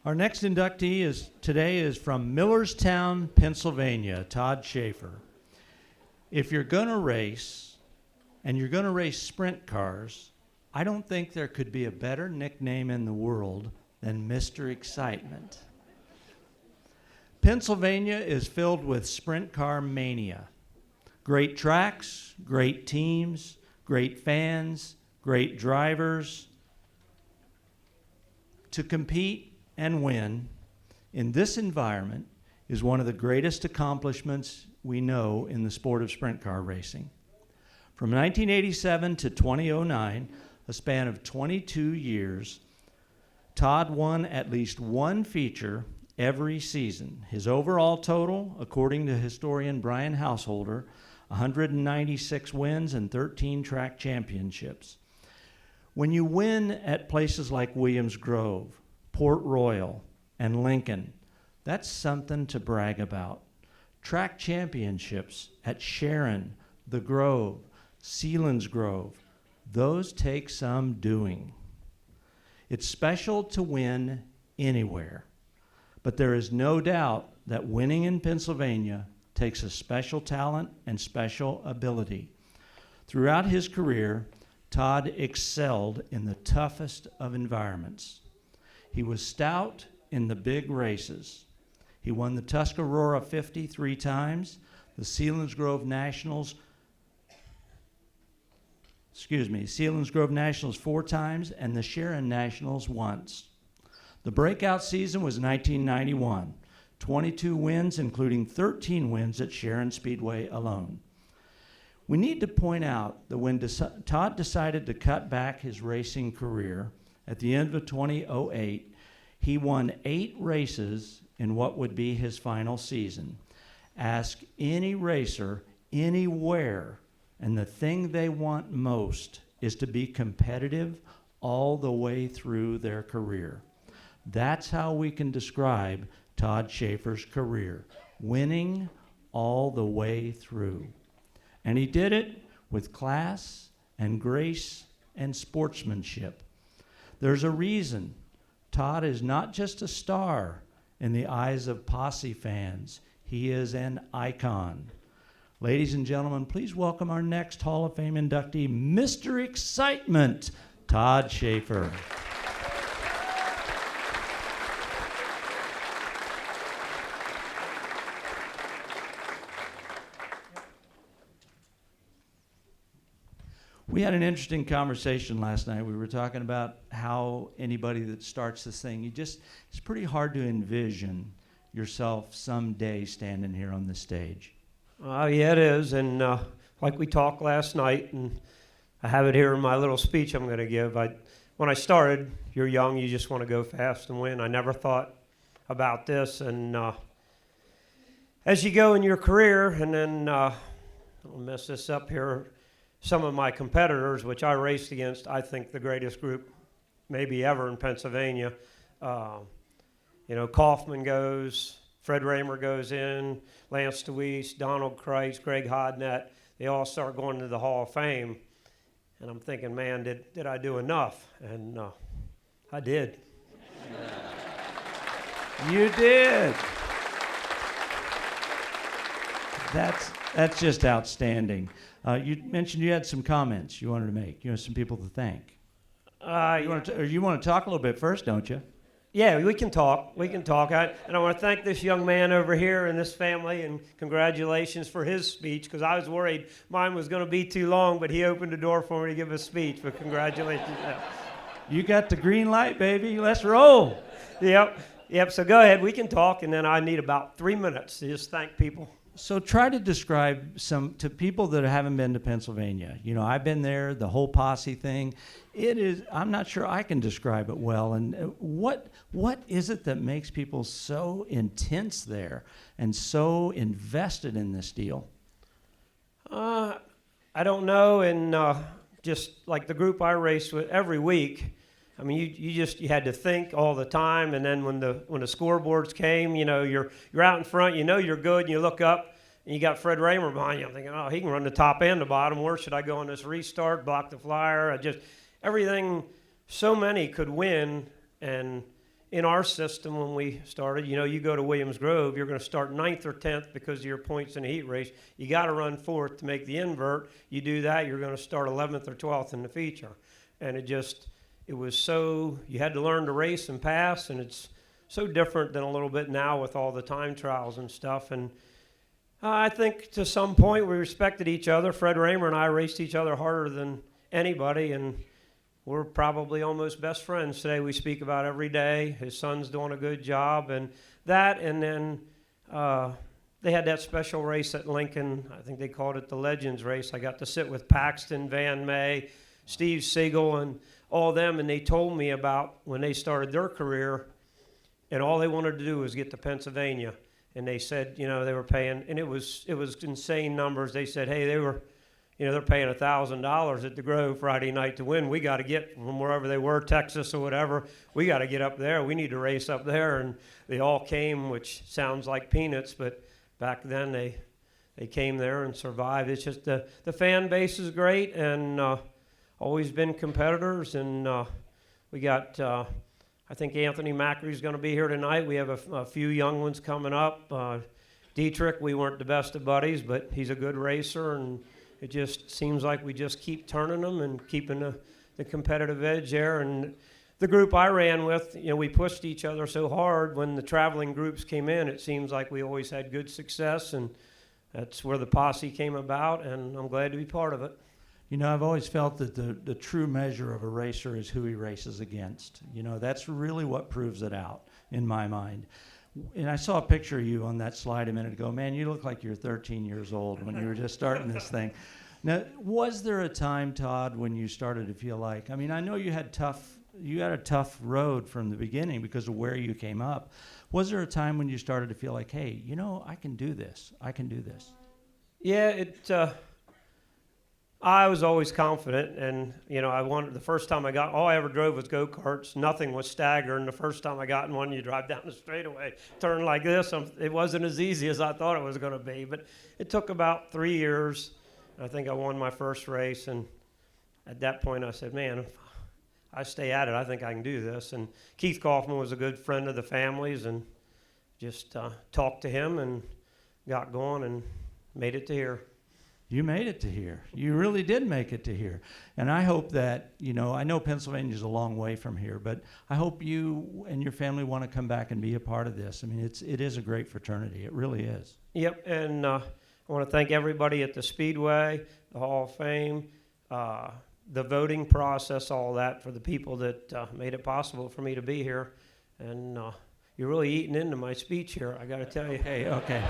Our next inductee today is from Millerstown, Pennsylvania, Todd Shaffer. If you're going to race, and you're going to race sprint cars, I don't think there could be a better nickname in the world than Mr. Excitement. Pennsylvania is filled with sprint car mania. Great tracks, great teams, great fans, great drivers. To compete and win in this environment is one of the greatest accomplishments we know in the sport of sprint car racing. From 1987 to 2009, a span of 22 years, Todd won at least one feature every season. His overall total, according to historian Brian Householder, 196 wins and 13 track championships. When you win at places like Williams Grove, Port Royal, and Lincoln, that's something to brag about. Track championships at Sharon, the Grove, Selinsgrove, those take some doing. It's special to win anywhere, but there is no doubt that winning in Pennsylvania takes a special talent and special ability. Throughout his career, Todd excelled in the toughest of environments. He was stout in the big races. He won the Tuscarora 50 3 times, the Selinsgrove Nationals 4 times, and the Sharon Nationals once. The breakout season was 1991, 22 wins, including 13 wins at Sharon Speedway alone. We need to point out that when Todd decided to cut back his racing career at the end of 2008, he won 8 races in what would be his final season. Ask any racer anywhere, and the thing they want most is to be competitive all the way through their career. That's how we can describe Todd Shaffer's career, winning all the way through. And he did it with class and grace and sportsmanship. There's a reason Todd is not just a star in the eyes of Posse fans. He is an icon. Ladies and gentlemen, please welcome our next Hall of Fame inductee, Mr. Excitement, Todd Shaffer. We had an interesting conversation last night. We were talking about how anybody that starts this thing, it's pretty hard to envision yourself someday standing here on the stage. Yeah, it is, and like we talked last night, and I have it here in my little speech I'm going to give. When I started, you're young, you just want to go fast and win. I never thought about this, and as you go in your career, and then I'll mess this up here, some of my competitors, which I raced against, I think the greatest group maybe ever in Pennsylvania. Kaufman goes, Fred Raymer goes in, Lance DeWeese, Donald Kreitz, Greg Hodnett, they all start going to the Hall of Fame. And I'm thinking, man, did I do enough? And I did. You did. That's just outstanding. You mentioned you had some comments you wanted to make. You have some people to thank. You want to talk a little bit first, don't you? Yeah, we can talk. And I want to thank this young man over here and this family, and congratulations for his speech, because I was worried mine was going to be too long, but he opened the door for me to give a speech, but congratulations. You got the green light, baby. Let's roll. Yep, so go ahead. We can talk, and then I need about 3 minutes to just thank people. So try to describe some to people that haven't been to Pennsylvania. I've been there, the whole Posse thing. I'm not sure I can describe it well. And what is it that makes people so intense there and so invested in this deal? I don't know. And just like the group I raced with every week, I mean, you had to think all the time, and then when the scoreboards came, you're out in front, you're good, and you look up, and you got Fred Raymer behind you. I'm thinking, oh, he can run the top and the bottom. Where should I go on this restart? Block the flyer? Everything. So many could win, and in our system when we started, you go to Williams Grove, you're going to start 9th or 10th because of your points in the heat race. You got to run 4th to make the invert. You do that, you're going to start 11th or 12th in the feature. And it was so, you had to learn to race and pass, and it's so different than a little bit now with all the time trials and stuff. And I think to some point we respected each other. Fred Raymer and I raced each other harder than anybody, and we're probably almost best friends today. We speak about every day. His son's doing a good job, and then they had that special race at Lincoln. I think they called it the Legends race. I got to sit with Paxton, Van May, Steve Siegel, and all them, and they told me about when they started their career, and all they wanted to do was get to Pennsylvania. And they said, they were paying, and it was insane numbers. They said, hey, they're paying $1,000 at the Grove Friday night to win. We got to get from wherever they were, Texas or whatever. We got to get up there. We need to race up there. And they all came, which sounds like peanuts, but back then they came there and survived. It's just the fan base is great, and always been competitors. And we got, I think Anthony Macri's going to be here tonight. We have a few young ones coming up. Dietrich, we weren't the best of buddies, but he's a good racer, and it just seems like we just keep turning them and keeping the competitive edge there. And the group I ran with, we pushed each other so hard. When the traveling groups came in, it seems like we always had good success, and that's where the posse came about, and I'm glad to be part of it. I've always felt that the true measure of a racer is who he races against. That's really what proves it out in my mind. And I saw a picture of you on that slide a minute ago. Man, you look like you're 13 years old when you were just starting this thing. Now, was there a time, Todd, when you started to feel like, I know you had a tough road from the beginning because of where you came up. Was there a time when you started to feel like, hey, I can do this. I can do this? Yeah, I was always confident, and the first time all I ever drove was go-karts. Nothing was staggering. The first time I got in one, you drive down the straightaway, turn like this. It wasn't as easy as I thought it was going to be, but it took about 3 years. I think I won my first race, and at that point I said, man, if I stay at it, I think I can do this. And Keith Kaufman was a good friend of the family's, and just talked to him and got going and made it to here. You made it to here. You really did make it to here. And I hope that, I know Pennsylvania's a long way from here, but I hope you and your family want to come back and be a part of this. It is a great fraternity. It really is. Yep, and I want to thank everybody at the Speedway, the Hall of Fame, the voting process, all that, for the people that made it possible for me to be here. And you're really eating into my speech here, I got to tell you. Hey, okay.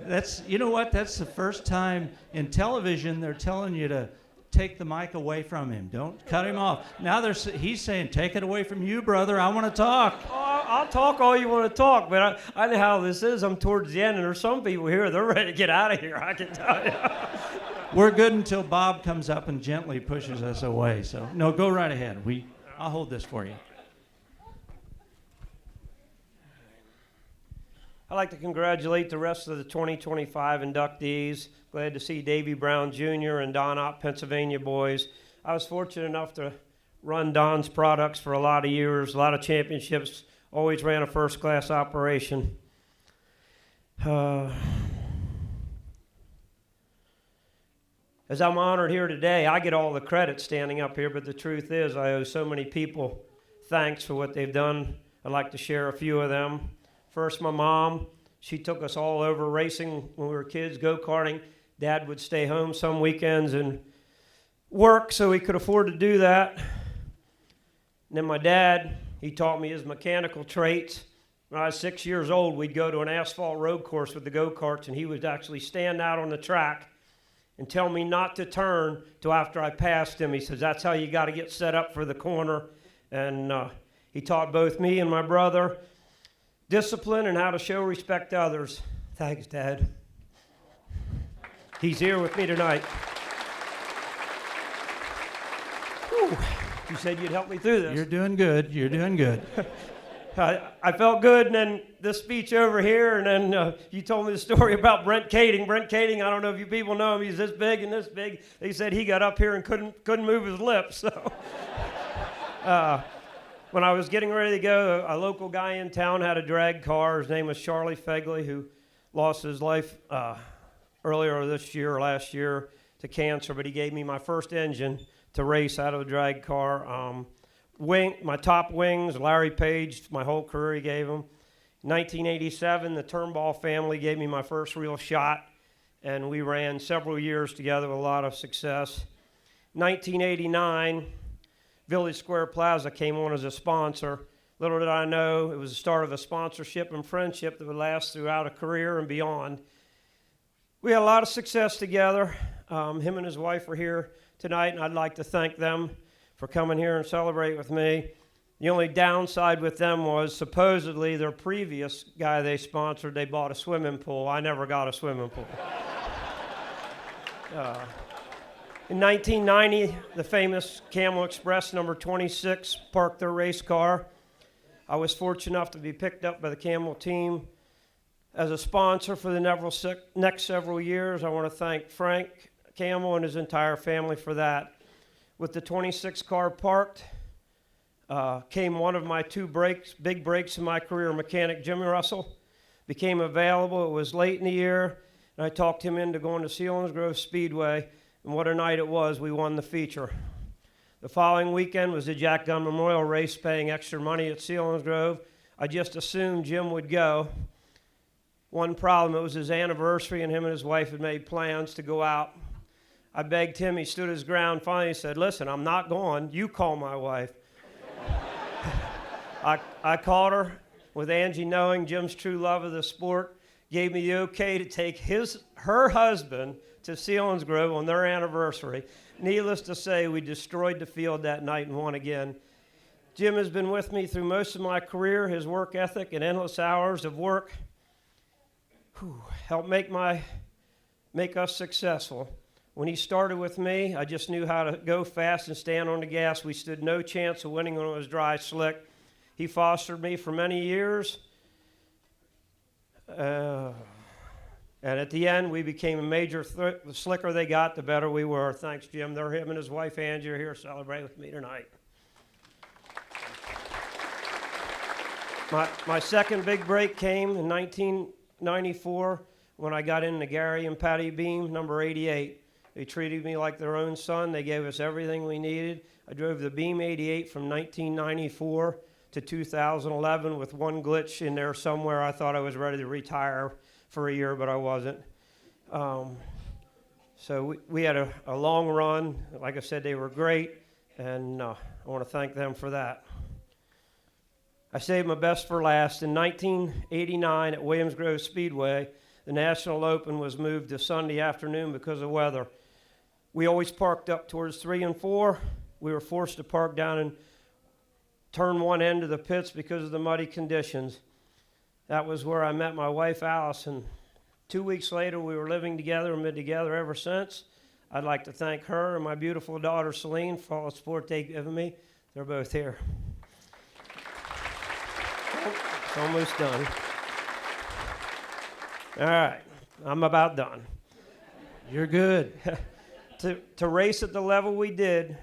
That's the first time in television they're telling you to take the mic away from him. Don't cut him off. Now he's saying, take it away from you, brother. I want to talk. Oh, I'll talk all you want to talk, but I know how this is. I'm towards the end, and there's some people here, they're ready to get out of here, I can tell you. We're good until Bob comes up and gently pushes us away. So, no, go right ahead. I'll hold this for you. I'd like to congratulate the rest of the 2025 inductees. Glad to see Davy Brown Jr. and Don Ott, Pennsylvania boys. I was fortunate enough to run Don's products for a lot of years, a lot of championships, always ran a first-class operation. As I'm honored here today, I get all the credit standing up here, but the truth is I owe so many people thanks for what they've done. I'd like to share a few of them. First, my mom. She took us all over racing when we were kids, go-karting. Dad would stay home some weekends and work so he could afford to do that. And then my dad, he taught me his mechanical traits. When I was 6 years old, we'd go to an asphalt road course with the go-karts, and he would actually stand out on the track and tell me not to turn till after I passed him. He says, that's how you got to get set up for the corner. And he taught both me and my brother discipline and how to show respect to others. Thanks, Dad. He's here with me tonight. Whew. You said you'd help me through this. You're doing good. You're doing good. I felt good, and then this speech over here, and then you told me the story about Brent Kading. Brent Kading, I don't know if you people know him. He's this big and this big. They said he got up here and couldn't move his lips. So When I was getting ready to go, a local guy in town had a drag car. His name was Charlie Fegley, who lost his life earlier this year or last year to cancer, but he gave me my first engine to race out of a drag car. My top wings, Larry Page, my whole career he gave him. 1987, the Turnbull family gave me my first real shot, and we ran several years together with a lot of success. 1989, Village Square Plaza came on as a sponsor. Little did I know, it was the start of a sponsorship and friendship that would last throughout a career and beyond. We had a lot of success together. Him and his wife are here tonight, and I'd like to thank them for coming here and celebrate with me. The only downside with them was supposedly their previous guy they sponsored, they bought a swimming pool. I never got a swimming pool. In 1990, the famous Camel Express number 26 parked their race car. I was fortunate enough to be picked up by the Camel team as a sponsor for the next several years. I want to thank Frank Camel and his entire family for that. With the 26 car parked, came one of my two big breaks in my career. Mechanic Jimmy Russell became available. It was late in the year, and I talked him into going to Selinsgrove Speedway, and what a night it was. We won the feature. The following weekend was the Jack Gunn Memorial Race, paying extra money at Selinsgrove. I just assumed Jim would go. One problem, it was his anniversary, and him and his wife had made plans to go out. I begged him, he stood his ground. Finally, he said, listen, I'm not going. You call my wife. I called her with Angie, knowing Jim's true love of the sport, gave me the okay to take her husband to Selinsgrove on their anniversary. Needless to say, we destroyed the field that night and won again. Jim has been with me through most of my career. His work ethic and endless hours of work helped make us successful. When he started with me, I just knew how to go fast and stand on the gas. We stood no chance of winning when it was dry, slick. He fostered me for many years. And at the end, we became a major The slicker they got, the better we were. Thanks, Jim. Him and his wife, Angie, are here to celebrate with me tonight. My second big break came in 1994 when I got into Gary and Patty Beam, number 88. They treated me like their own son. They gave us everything we needed. I drove the Beam 88 from 1994 to 2011 with one glitch in there somewhere. I thought I was ready to retire for a year, but I wasn't. So we had a long run. Like I said, they were great, and I want to thank them for that. I saved my best for last. In 1989 at Williams Grove Speedway, the National Open was moved to Sunday afternoon because of weather. We always parked up towards 3 and 4. We were forced to park down and turn one end of the pits because of the muddy conditions. That was where I met my wife, Allison. 2 weeks later, we were living together and been together ever since. I'd like to thank her and my beautiful daughter, Celine, for all the support they've given me. They're both here. It's almost done. All right, I'm about done. You're good. To race at the level we did,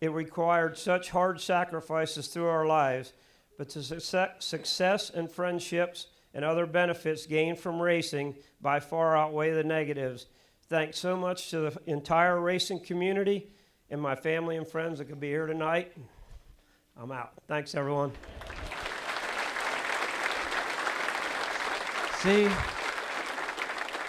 it required such hard sacrifices through our lives, but the success and friendships and other benefits gained from racing by far outweigh the negatives. Thanks so much to the entire racing community and my family and friends that could be here tonight. I'm out. Thanks, everyone. See,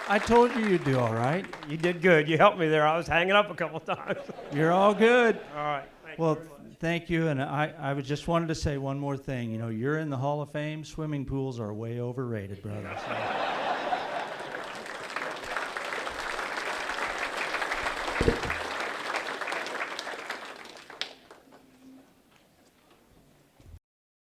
I told you you'd do all right. You did good. You helped me there. I was hanging up a couple times. You're all good. All right. Well, thank you. And I just wanted to say one more thing. You know, you're in the Hall of Fame. Swimming pools are way overrated, brother. So.